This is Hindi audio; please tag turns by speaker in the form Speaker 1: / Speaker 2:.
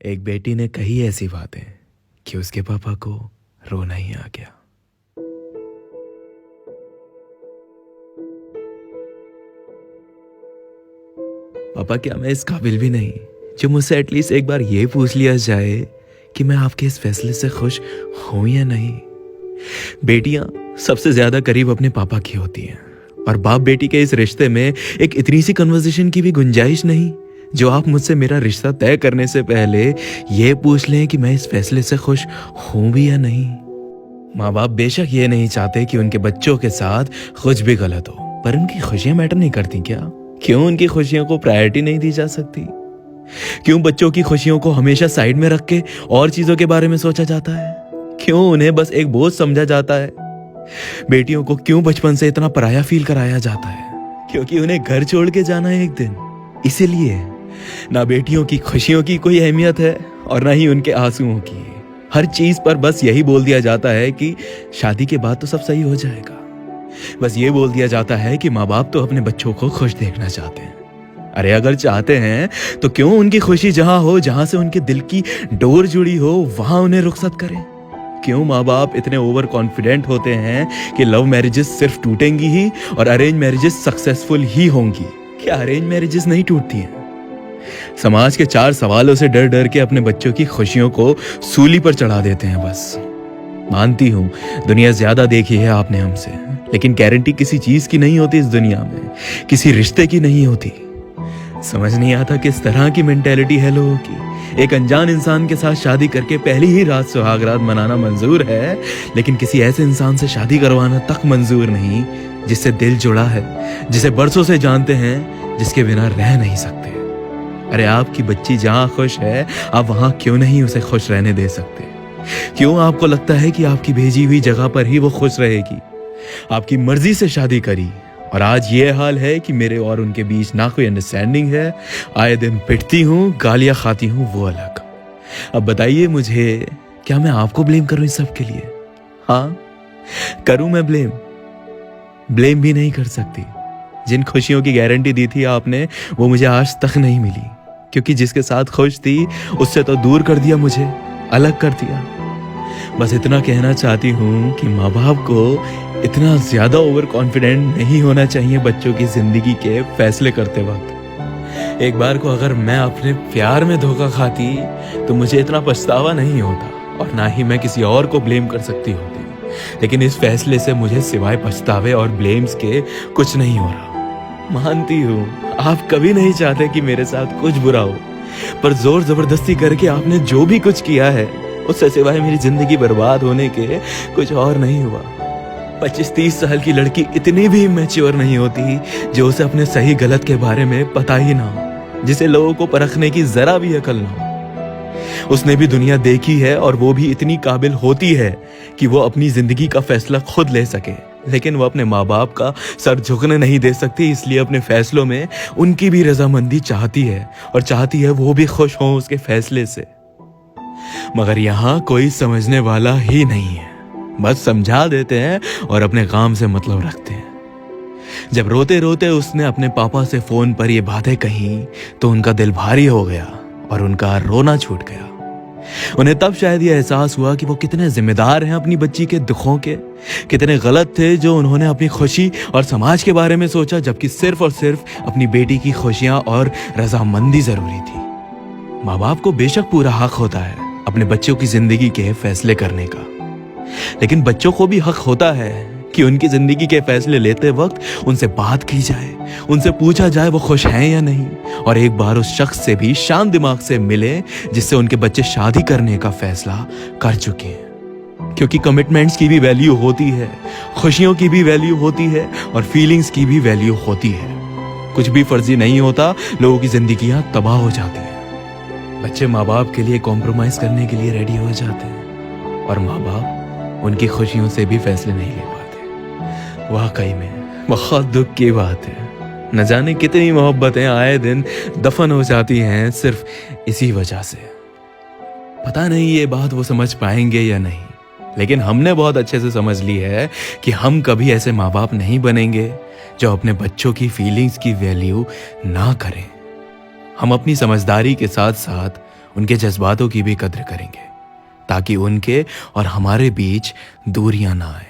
Speaker 1: एक बेटी ने कही ऐसी बातें कि उसके पापा को रोना ही आ गया। पापा, क्या मैं इस काबिल भी नहीं जो मुझसे एटलीस्ट एक बार ये पूछ लिया जाए कि मैं आपके इस फैसले से खुश हूं या नहीं? बेटियां सबसे ज्यादा करीब अपने पापा की होती हैं और बाप बेटी के इस रिश्ते में एक इतनी सी कन्वर्सेशन की भी गुंजाइश नहीं जो आप मुझसे मेरा रिश्ता तय करने से पहले ये पूछ लें कि मैं इस फैसले से खुश हूं भी या नहीं। माँ बाप बेशक ये नहीं चाहते कि उनके बच्चों के साथ कुछ भी गलत हो, पर उनकी खुशियां मैटर नहीं करती क्या? क्यों उनकी खुशियों को प्रायोरिटी नहीं दी जा सकती? क्यों बच्चों की खुशियों को हमेशा साइड में रख के और चीजों के बारे में सोचा जाता है? क्यों उन्हें बस एक बोझ समझा जाता है? बेटियों को क्यों बचपन से इतना पराया फील कराया जाता है? क्योंकि उन्हें घर छोड़ के जाना है एक दिन। इसीलिए ना बेटियों की खुशियों की कोई अहमियत है और ना ही उनके आंसुओं की। हर चीज पर बस यही बोल दिया जाता है कि शादी के बाद तो सब सही हो जाएगा। बस ये बोल दिया जाता है कि माँ बाप तो अपने बच्चों को खुश देखना चाहते हैं। अरे अगर चाहते हैं तो क्यों उनकी खुशी जहां हो, जहां से उनके दिल की डोर जुड़ी हो, वहां उन्हें रुखसत करें? क्यों माँ बाप इतने ओवर कॉन्फिडेंट होते हैं कि लव मैरिजेस सिर्फ टूटेंगी ही और अरेंज मैरिजेस सक्सेसफुल ही होंगी? क्या अरेंज मैरिजेस नहीं टूटती हैं? समाज के 4 सवालों से डर डर के अपने बच्चों की खुशियों को सूली पर चढ़ा देते हैं। बस मानती हूं दुनिया ज्यादा देखी है आपने हमसे, लेकिन गारंटी किसी चीज की नहीं होती इस दुनिया में, किसी रिश्ते की नहीं होती। समझ नहीं आता किस तरह की मेंटेलिटी है लोगों की। एक अनजान इंसान के साथ शादी करके पहली ही रात सुहागरात मनाना मंजूर है, लेकिन किसी ऐसे इंसान से शादी करवाना तक मंजूर नहीं जिससे दिल जुड़ा है, जिसे बरसों से जानते हैं, जिसके बिना रह नहीं सकते। अरे आपकी बच्ची जहां खुश है, आप वहां क्यों नहीं उसे खुश रहने दे सकते? क्यों आपको लगता है कि आपकी भेजी हुई जगह पर ही वो खुश रहेगी? आपकी मर्जी से शादी करी और आज ये हाल है कि मेरे और उनके बीच ना कोई अंडरस्टैंडिंग है। आए दिन पिटती हूँ, गालियां खाती हूँ, वो अलग। अब बताइए मुझे, क्या मैं आपको ब्लेम करूं इस सब के लिए? हाँ, करूं मैं ब्लेम? ब्लेम भी नहीं कर सकती। जिन खुशियों की गारंटी दी थी आपने, वो मुझे आज तक नहीं मिली, क्योंकि जिसके साथ खुश थी उससे तो दूर कर दिया, मुझे अलग कर दिया। बस इतना कहना चाहती हूँ कि माँ बाप को इतना ज्यादा ओवर कॉन्फिडेंट नहीं होना चाहिए बच्चों की जिंदगी के फैसले करते वक्त। एक बार को अगर मैं अपने प्यार में धोखा खाती तो मुझे इतना पछतावा नहीं होता और ना ही मैं किसी और को ब्लेम कर सकती होती। लेकिन इस फैसले से मुझे सिवाय पछतावे और ब्लेम्स के कुछ नहीं हो रहा। मानती हूँ आप कभी नहीं चाहते कि मेरे साथ कुछ बुरा हो, पर जोर जबरदस्ती करके आपने जो भी कुछ किया है उससे सिवाय मेरी जिंदगी बर्बाद होने के कुछ और नहीं हुआ। 25-30 साल की लड़की इतनी भी मैच्योर नहीं होती जो उसे अपने सही गलत के बारे में पता ही ना हो, जिसे लोगों को परखने की जरा भी अकल ना हो। उसने भी दुनिया देखी है और वो भी इतनी काबिल होती है कि वो अपनी जिंदगी का फैसला खुद ले सके, लेकिन वो अपने माँ बाप का सर झुकने नहीं दे सकती। इसलिए अपने फैसलों में उनकी भी रजामंदी चाहती है और चाहती है वो भी खुश हों उसके फैसले से। मगर यहाँ कोई समझने वाला ही नहीं है। बस समझा देते हैं और अपने काम से मतलब रखते हैं। जब रोते रोते उसने अपने पापा से फोन पर ये बातें कही तो उनका दिल भारी हो गया और उनका रोना छूट गया। उन्हें तब शायद ये एहसास हुआ कि वो कितने जिम्मेदार हैं अपनी बच्ची के दुखों के, कितने गलत थे जो उन्होंने अपनी खुशी और समाज के बारे में सोचा, जबकि सिर्फ और सिर्फ अपनी बेटी की खुशियां और रजामंदी जरूरी थी। माँ बाप को बेशक पूरा हक होता है अपने बच्चों की जिंदगी के फैसले करने का, लेकिन बच्चों को भी हक होता है कि उनकी जिंदगी के फैसले लेते वक्त उनसे बात की जाए, उनसे पूछा जाए वो खुश हैं या नहीं, और एक बार उस शख्स से भी शांत दिमाग से मिले जिससे उनके बच्चे शादी करने का फैसला कर चुके हैं। क्योंकि कमिटमेंट्स की भी वैल्यू होती है, खुशियों की भी वैल्यू होती है और फीलिंग्स की भी वैल्यू होती है। कुछ भी फर्जी नहीं होता, लोगों की जिंदगियां तबाह हो जाती हैं। बच्चे माँ बाप के लिए कॉम्प्रोमाइज करने के लिए रेडी हो जाते हैं और माँ बाप उनकी खुशियों से भी फैसले नहीं ले पाते। वाकई में बहुत दुख की बात है। न जाने कितनी मोहब्बतें आए दिन दफन हो जाती हैं सिर्फ इसी वजह से। पता नहीं ये बात वो समझ पाएंगे या नहीं, लेकिन हमने बहुत अच्छे से समझ ली है कि हम कभी ऐसे माँ बाप नहीं बनेंगे जो अपने बच्चों की फीलिंग्स की वैल्यू ना करें। हम अपनी समझदारी के साथ साथ उनके जज्बातों की भी कद्र करेंगे, ताकि उनके और हमारे बीच दूरियां ना आए।